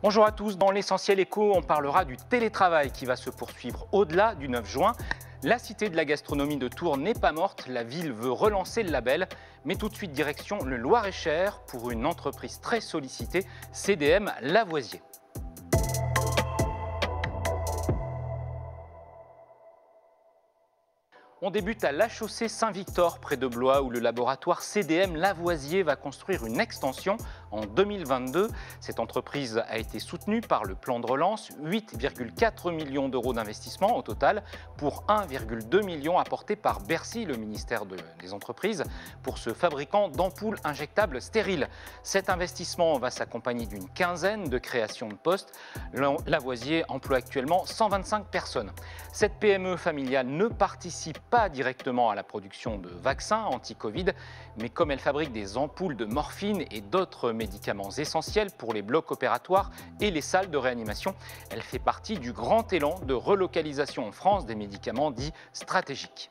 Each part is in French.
Bonjour à tous, dans l'essentiel éco, on parlera du télétravail qui va se poursuivre au-delà du 9 juin. La cité de la gastronomie de Tours n'est pas morte, la ville veut relancer le label, mais tout de suite direction le Loir-et-Cher pour une entreprise très sollicitée, CDM Lavoisier. On débute à La Chaussée-Saint-Victor, près de Blois, où le laboratoire CDM Lavoisier va construire une extension en 2022. Cette entreprise a été soutenue par le plan de relance, 8,4 millions d'euros d'investissement au total, pour 1,2 million apportés par Bercy, le ministère des Entreprises, pour ce fabricant d'ampoules injectables stériles. Cet investissement va s'accompagner d'une quinzaine de créations de postes. Lavoisier emploie actuellement 125 personnes. Cette PME familiale ne participe pas directement à la production de vaccins anti-Covid, mais comme elle fabrique des ampoules de morphine et d'autres médicaments essentiels pour les blocs opératoires et les salles de réanimation, elle fait partie du grand élan de relocalisation en France des médicaments dits stratégiques.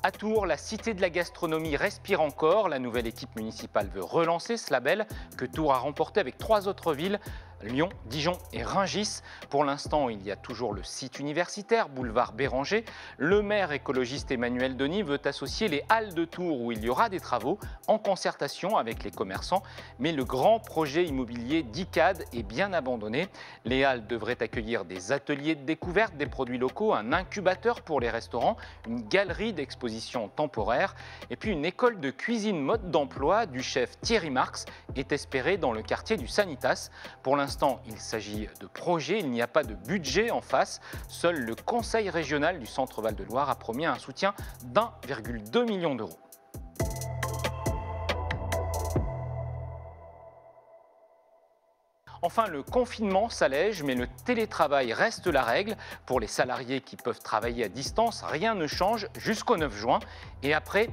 À Tours, la cité de la gastronomie respire encore. La nouvelle équipe municipale veut relancer ce label que Tours a remporté avec 3 autres villes, Lyon, Dijon et Rungis. Pour l'instant, il y a toujours le site universitaire, boulevard Béranger. Le maire écologiste Emmanuel Denis veut associer les halles de Tours où il y aura des travaux en concertation avec les commerçants. Mais le grand projet immobilier d'ICAD est bien abandonné. Les halles devraient accueillir des ateliers de découverte des produits locaux, un incubateur pour les restaurants, une galerie d'exposition temporaire et puis une école de cuisine mode d'emploi du chef Thierry Marx est espérée dans le quartier du Sanitas. Pour l'instant, il s'agit de projets, il n'y a pas de budget en face. Seul le Conseil régional du Centre Val-de-Loire a promis un soutien d'1,2 million d'euros. Enfin, le confinement s'allège, mais le télétravail reste la règle. Pour les salariés qui peuvent travailler à distance, rien ne change jusqu'au 9 juin. Et après,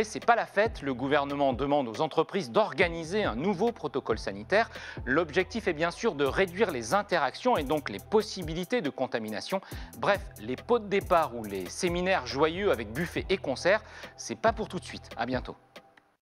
c'est pas la fête. Le gouvernement demande aux entreprises d'organiser un nouveau protocole sanitaire. L'objectif est bien sûr de réduire les interactions et donc les possibilités de contamination. Bref, les pots de départ ou les séminaires joyeux avec buffet et concerts, c'est pas pour tout de suite. À bientôt.